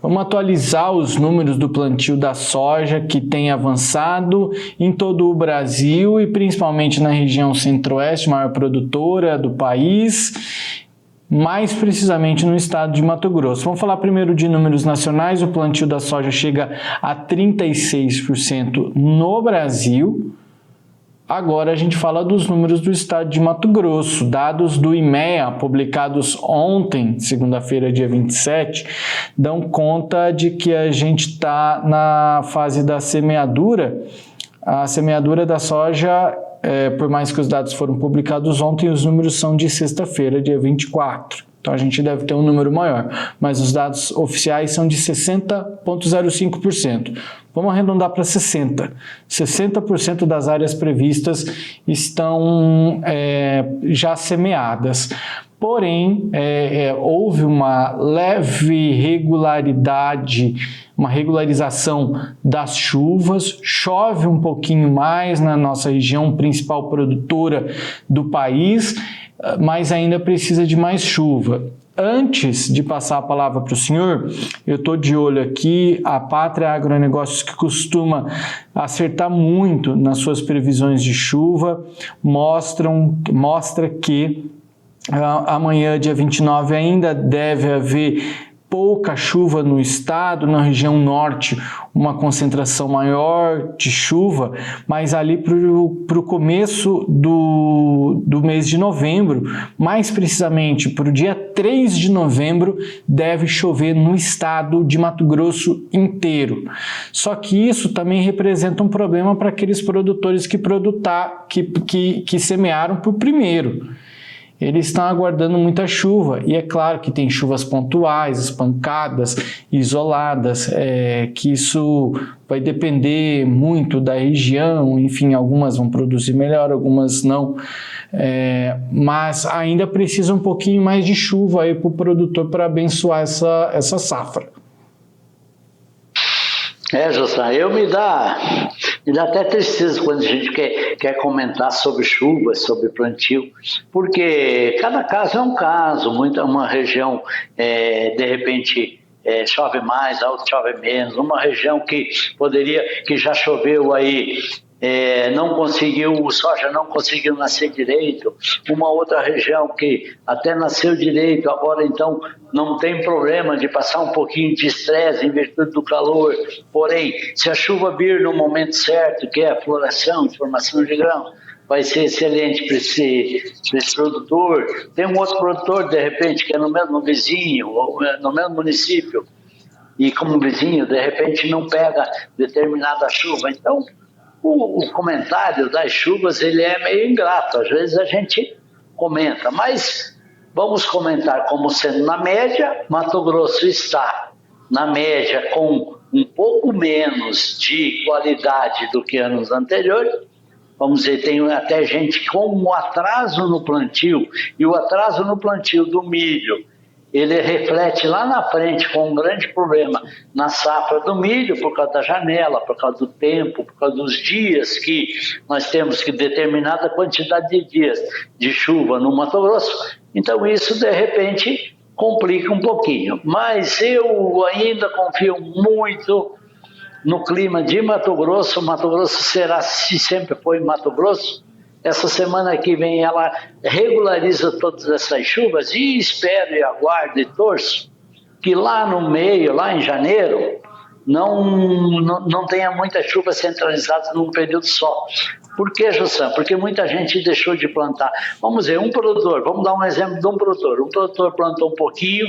Vamos atualizar os números do plantio da soja que tem avançado em todo o Brasil e principalmente na região centro-oeste, maior produtora do país, mais precisamente no estado de Mato Grosso. Vamos falar primeiro de números nacionais. O plantio da soja chega a 36% no Brasil. Agora a gente fala dos números do estado de Mato Grosso. Dados do IMEA, publicados ontem, segunda-feira, dia 27, dão conta de que a gente está na fase da semeadura. A semeadura da soja, por mais que os dados foram publicados ontem, os números são de sexta-feira, dia 24. Então a gente deve ter um número maior, mas os dados oficiais são de 60,05%. Vamos arredondar para 60%. 60% das áreas previstas estão já semeadas. Porém, houve uma leve uma regularização das chuvas, chove um pouquinho mais na nossa região, principal produtora do país, mas ainda precisa de mais chuva. Antes de passar a palavra para o senhor, eu estou de olho aqui, a Pátria Agronegócios, que costuma acertar muito nas suas previsões de chuva, mostra que amanhã, dia 29, ainda deve haver pouca chuva no estado, na região norte uma concentração maior de chuva, mas ali para o começo do mês de novembro, mais precisamente para o dia 3 de novembro, deve chover no estado de Mato Grosso inteiro. Só que isso também representa um problema para aqueles produtores que semearam por primeiro. Eles estão aguardando muita chuva, e é claro que tem chuvas pontuais, espancadas, isoladas, que isso vai depender muito da região, enfim, algumas vão produzir melhor, algumas não, mas ainda precisa um pouquinho mais de chuva aí para o produtor para abençoar essa safra. Jossan, me dá até tristeza quando a gente quer comentar sobre chuva, sobre plantio, porque cada caso é um caso, uma região de repente chove mais, a outra chove menos, uma região que já choveu aí não conseguiu, o soja não conseguiu nascer direito, uma outra região que até nasceu direito, agora então não tem problema de passar um pouquinho de estresse em virtude do calor, porém, se a chuva vir no momento certo, que é a floração, formação de grão, vai ser excelente para esse produtor. Tem um outro produtor, de repente, que é no mesmo vizinho, ou no mesmo município, e como vizinho, de repente, não pega determinada chuva. Então, o comentário das chuvas, ele é meio ingrato. Às vezes a gente comenta, mas vamos comentar como sendo na média, Mato Grosso está na média com um pouco menos de qualidade do que anos anteriores. Vamos dizer, tem até gente com um atraso no plantio, e o atraso no plantio do milho, ele reflete lá na frente com um grande problema na safra do milho, por causa da janela, por causa do tempo, por causa dos dias que nós temos que determinada quantidade de dias de chuva no Mato Grosso. Então isso, de repente, complica um pouquinho. Mas eu ainda confio muito no clima de Mato Grosso. Mato Grosso será, se sempre foi Mato Grosso, essa semana que vem ela regulariza todas essas chuvas e espero e aguardo e torço que lá no meio, lá em janeiro, não tenha muita chuva centralizada num período só. Por que, Jussam? Porque muita gente deixou de plantar. Vamos ver, um produtor, vamos dar um exemplo de um produtor plantou um pouquinho,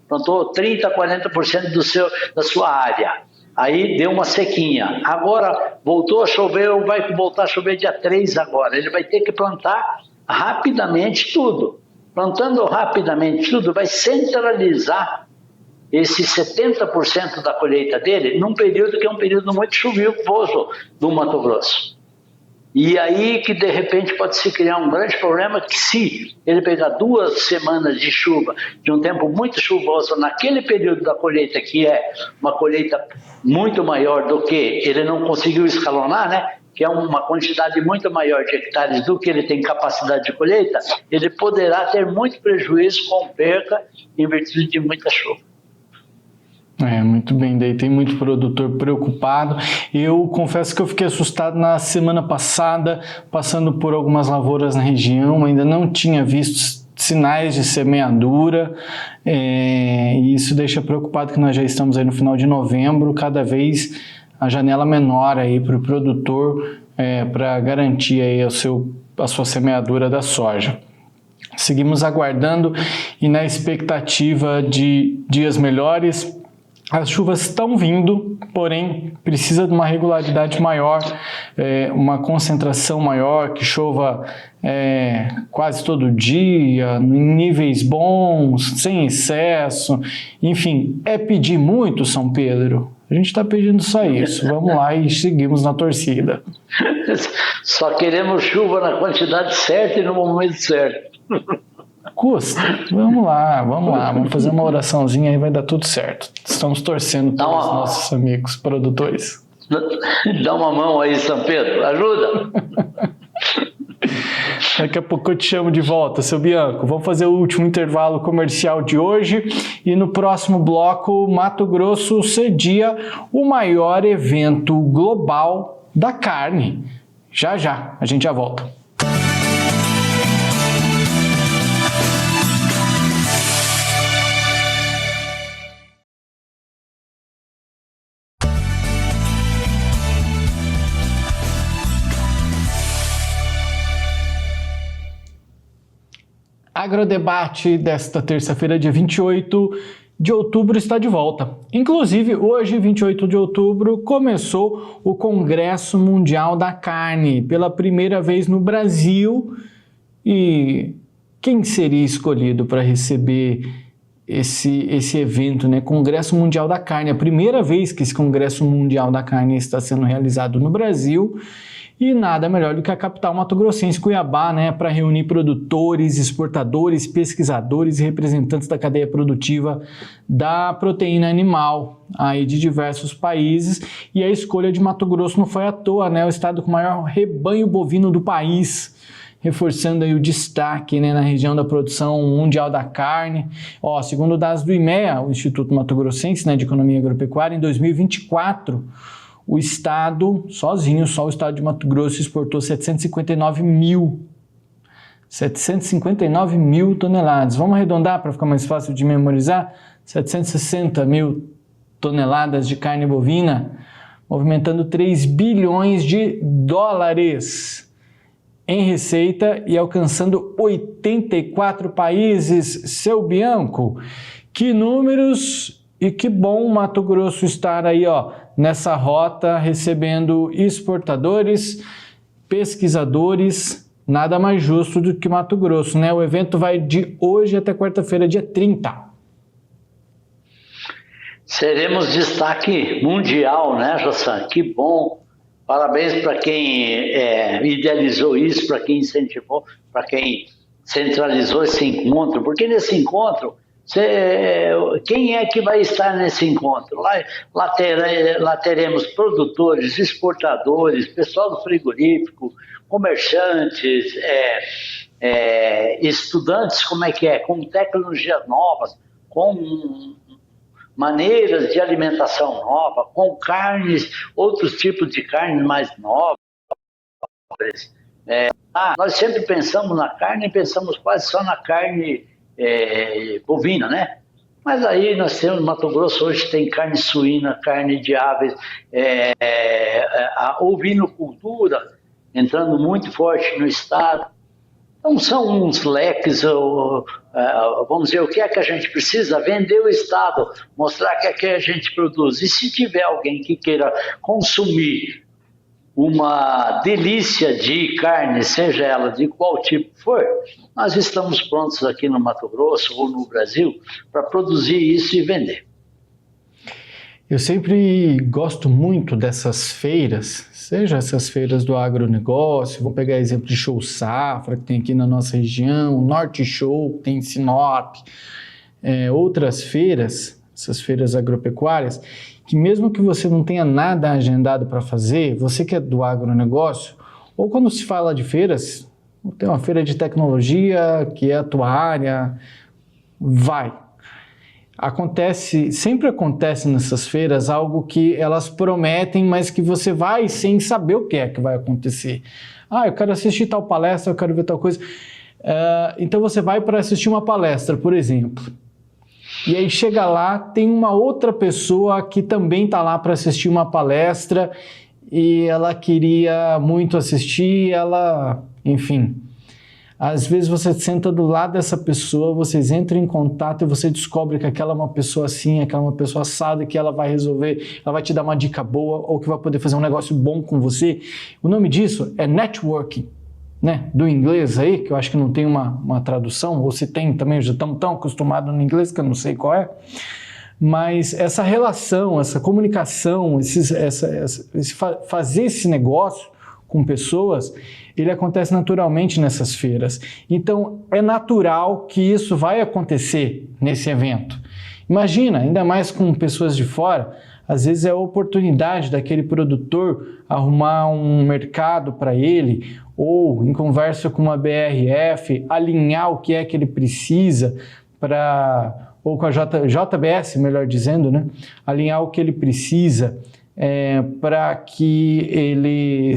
plantou 30%, 40% da sua área. Aí deu uma sequinha. Agora voltou a chover, ou vai voltar a chover dia 3 agora. Ele vai ter que plantar rapidamente tudo. Plantando rapidamente tudo, vai centralizar esse 70% da colheita dele num período que é um período muito chuvoso do Mato Grosso. E aí que de repente pode se criar um grande problema, que se ele pegar 2 semanas de chuva, de um tempo muito chuvoso naquele período da colheita, que é uma colheita muito maior do que ele não conseguiu escalonar, né? Que é uma quantidade muito maior de hectares do que ele tem capacidade de colheita, ele poderá ter muito prejuízo com perca em virtude de muita chuva. Muito bem, daí tem muito produtor preocupado. Eu confesso que eu fiquei assustado na semana passada, passando por algumas lavouras na região, ainda não tinha visto sinais de semeadura, e isso deixa preocupado que nós já estamos aí no final de novembro, cada vez a janela menor aí para o produtor, para garantir aí a sua semeadura da soja. Seguimos aguardando e na expectativa de dias melhores. As chuvas estão vindo, porém precisa de uma regularidade maior, uma concentração maior, que chova quase todo dia, em níveis bons, sem excesso. Enfim, é pedir muito, São Pedro? A gente está pedindo só isso. Vamos lá e seguimos na torcida. Só queremos chuva na quantidade certa e no momento certo. Custa. Vamos lá. Vamos fazer uma oraçãozinha e vai dar tudo certo. Estamos torcendo pelos nossos amigos produtores. Dá uma mão aí, São Pedro. Ajuda. Daqui a pouco eu te chamo de volta, seu Bianco. Vamos fazer o último intervalo comercial de hoje e no próximo bloco, Mato Grosso cedia o maior evento global da carne. Já, a gente já volta. Agrodebate desta terça-feira, dia 28 de outubro, está de volta. Inclusive, hoje, 28 de outubro, começou o Congresso Mundial da Carne, pela primeira vez no Brasil. E quem seria escolhido para receber esse evento, né? Congresso Mundial da Carne, a primeira vez que esse Congresso Mundial da Carne está sendo realizado no Brasil. E nada melhor do que a capital mato-grossense, Cuiabá, né, para reunir produtores, exportadores, pesquisadores e representantes da cadeia produtiva da proteína animal aí de diversos países. E a escolha de Mato Grosso não foi à toa, né, o estado com o maior rebanho bovino do país, reforçando aí o destaque, né, na região da produção mundial da carne. Segundo dados do IMEA, o Instituto Mato Grossense, né, de Economia Agropecuária, em 2024, o estado, sozinho, só o estado de Mato Grosso exportou 759 mil toneladas. Vamos arredondar para ficar mais fácil de memorizar? 760 mil toneladas de carne bovina, movimentando 3 bilhões de dólares em receita e alcançando 84 países. Seu Bianco, que números e que bom Mato Grosso estar aí, ó, nessa rota, recebendo exportadores, pesquisadores. Nada mais justo do que Mato Grosso, né? O evento vai de hoje até quarta-feira, dia 30. Seremos destaque mundial, né, Jossan? Que bom. Parabéns para quem idealizou isso, para quem incentivou, para quem centralizou esse encontro. Porque nesse encontro, quem é que vai estar nesse encontro? Lá teremos produtores, exportadores, pessoal do frigorífico, comerciantes, estudantes, com tecnologias novas, com maneiras de alimentação nova, com carnes, outros tipos de carnes mais novas. Nós sempre pensamos na carne e pensamos quase só na carne bovina, né? Mas aí nós temos, Mato Grosso hoje tem carne suína, carne de aves, a ovinocultura entrando muito forte no estado. Então são uns leques, vamos dizer, o que é que a gente precisa? Vender o estado, mostrar que é que a gente produz. E se tiver alguém que queira consumir uma delícia de carne, seja ela de qual tipo for, nós estamos prontos aqui no Mato Grosso ou no Brasil para produzir isso e vender. Eu sempre gosto muito dessas feiras, seja essas feiras do agronegócio, vou pegar exemplo de Show Safra, que tem aqui na nossa região, Norte Show, que tem em Sinop, outras feiras, essas feiras agropecuárias, que mesmo que você não tenha nada agendado para fazer, você que é do agronegócio, ou quando se fala de feiras, tem uma feira de tecnologia, que é a tua área, vai. Sempre acontece nessas feiras algo que elas prometem, mas que você vai sem saber o que é que vai acontecer. Eu quero assistir tal palestra, eu quero ver tal coisa. Então você vai para assistir uma palestra, por exemplo. E aí chega lá, tem uma outra pessoa que também está lá para assistir uma palestra e ela queria muito assistir, enfim... Às vezes você senta do lado dessa pessoa, vocês entram em contato e você descobre que aquela é uma pessoa assim, aquela é uma pessoa assada, que ela vai resolver, ela vai te dar uma dica boa ou que vai poder fazer um negócio bom com você. O nome disso é networking, né? Do inglês aí, que eu acho que não tem uma tradução, ou se tem também, já estamos tão acostumados no inglês que eu não sei qual é. Mas essa relação, essa comunicação, fazer esse negócio com pessoas, ele acontece naturalmente nessas feiras. Então, é natural que isso vai acontecer nesse evento. Imagina, ainda mais com pessoas de fora, às vezes é a oportunidade daquele produtor arrumar um mercado para ele, ou em conversa com uma BRF, alinhar o que é que ele precisa ou com a JBS, melhor dizendo, né? Alinhar o que ele precisa para que ele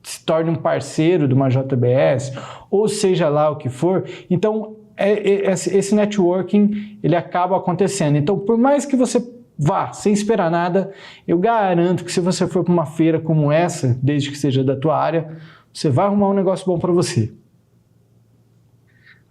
se torne um parceiro de uma JBS, ou seja lá o que for. Então, esse networking, ele acaba acontecendo. Então, por mais que você vá sem esperar nada, eu garanto que se você for para uma feira como essa, desde que seja da tua área, você vai arrumar um negócio bom para você.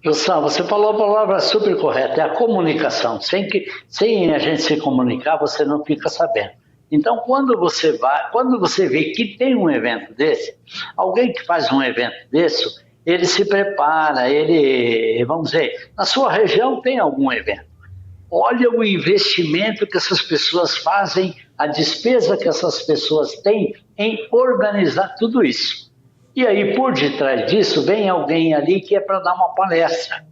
Gustavo, você falou a palavra super correta, é a comunicação. Sem a gente se comunicar, você não fica sabendo. Então, quando você vê que tem um evento desse, alguém que faz um evento desse, ele se prepara, vamos dizer, na sua região tem algum evento. Olha o investimento que essas pessoas fazem, a despesa que essas pessoas têm em organizar tudo isso. E aí, por detrás disso, vem alguém ali que é para dar uma palestra.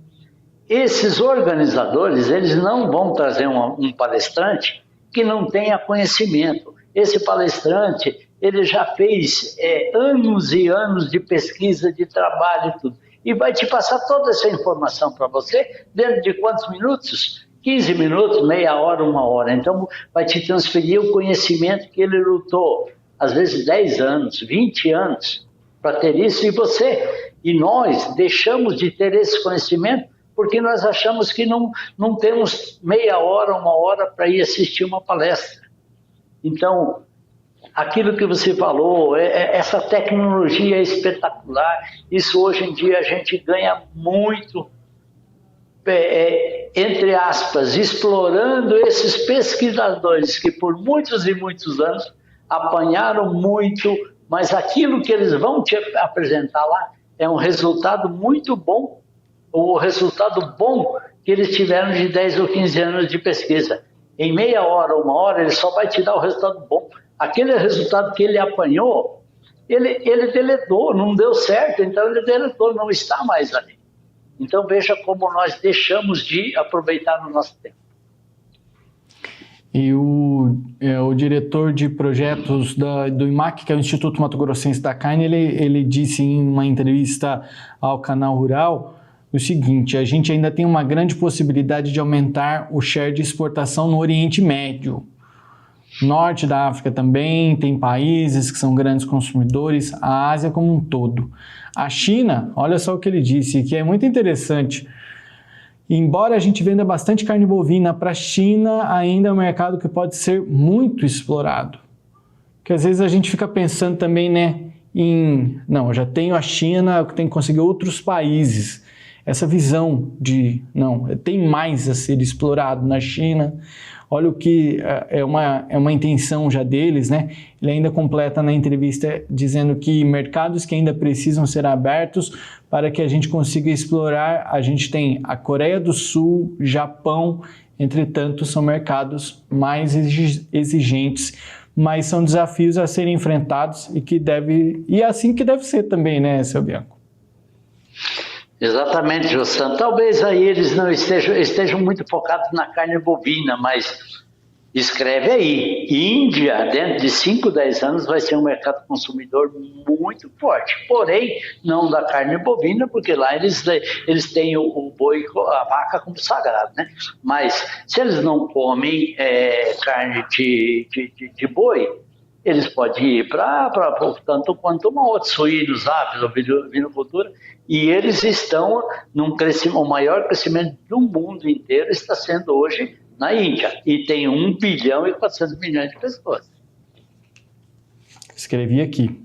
Esses organizadores, eles não vão trazer um palestrante que não tenha conhecimento. Esse palestrante, ele já fez anos e anos de pesquisa, de trabalho e tudo. E vai te passar toda essa informação para você dentro de quantos minutos? 15 minutos, meia hora, 1 hora. Então, vai te transferir o conhecimento que ele lutou às vezes 10 anos, 20 anos para ter isso, e nós deixamos de ter esse conhecimento porque nós achamos que não temos meia hora, uma hora para ir assistir uma palestra. Então, aquilo que você falou, essa tecnologia é espetacular, isso hoje em dia a gente ganha muito, entre aspas, explorando esses pesquisadores que por muitos e muitos anos apanharam muito, mas aquilo que eles vão te apresentar lá é um resultado muito bom, o resultado bom que eles tiveram de 10 ou 15 anos de pesquisa. Em meia hora, uma hora, ele só vai te dar o resultado bom. Aquele resultado que ele apanhou, ele deletou, não deu certo, então ele deletou, não está mais ali. Então veja como nós deixamos de aproveitar no nosso tempo. E o diretor de projetos do IMAC, que é o Instituto Mato Grossense da Carne, ele disse em uma entrevista ao Canal Rural o seguinte: a gente ainda tem uma grande possibilidade de aumentar o share de exportação no Oriente Médio. Norte da África também, tem países que são grandes consumidores, a Ásia como um todo. A China, olha só o que ele disse, que é muito interessante. Embora a gente venda bastante carne bovina para a China, ainda é um mercado que pode ser muito explorado. Porque às vezes a gente fica pensando também, né, eu já tenho a China, eu tenho que conseguir outros países. Essa visão de, tem mais a ser explorado na China. Olha o que é uma intenção já deles, né? Ele ainda completa na entrevista dizendo que mercados que ainda precisam ser abertos para que a gente consiga explorar, a gente tem a Coreia do Sul, Japão, entretanto, são mercados mais exigentes, mas são desafios a serem enfrentados e é assim que deve ser também, né, seu Bianco? Exatamente, Jossan. Talvez aí eles não estejam muito focados na carne bovina, mas escreve aí, Índia, dentro de 5, 10 anos, vai ser um mercado consumidor muito forte. Porém, não da carne bovina, porque lá eles têm o boi, a vaca como sagrado, né? Mas se eles não comem carne de boi, eles podem ir para tanto quanto uma outra, suínos, aves, ou vinocultura, e eles estão num crescimento, o maior crescimento do mundo inteiro está sendo hoje na Índia, e tem 1 bilhão e 400 milhões de pessoas. Escrevi aqui.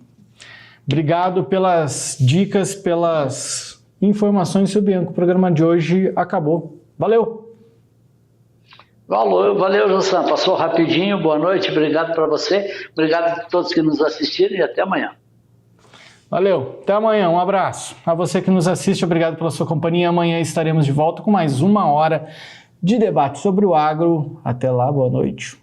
Obrigado pelas dicas, pelas informações, seu Bianco. O programa de hoje acabou. Valeu! Valeu, Jossan. Passou rapidinho. Boa noite. Obrigado para você. Obrigado a todos que nos assistiram e até amanhã. Valeu. Até amanhã. Um abraço. A você que nos assiste, obrigado pela sua companhia. Amanhã estaremos de volta com mais 1 hora de debate sobre o agro. Até lá. Boa noite.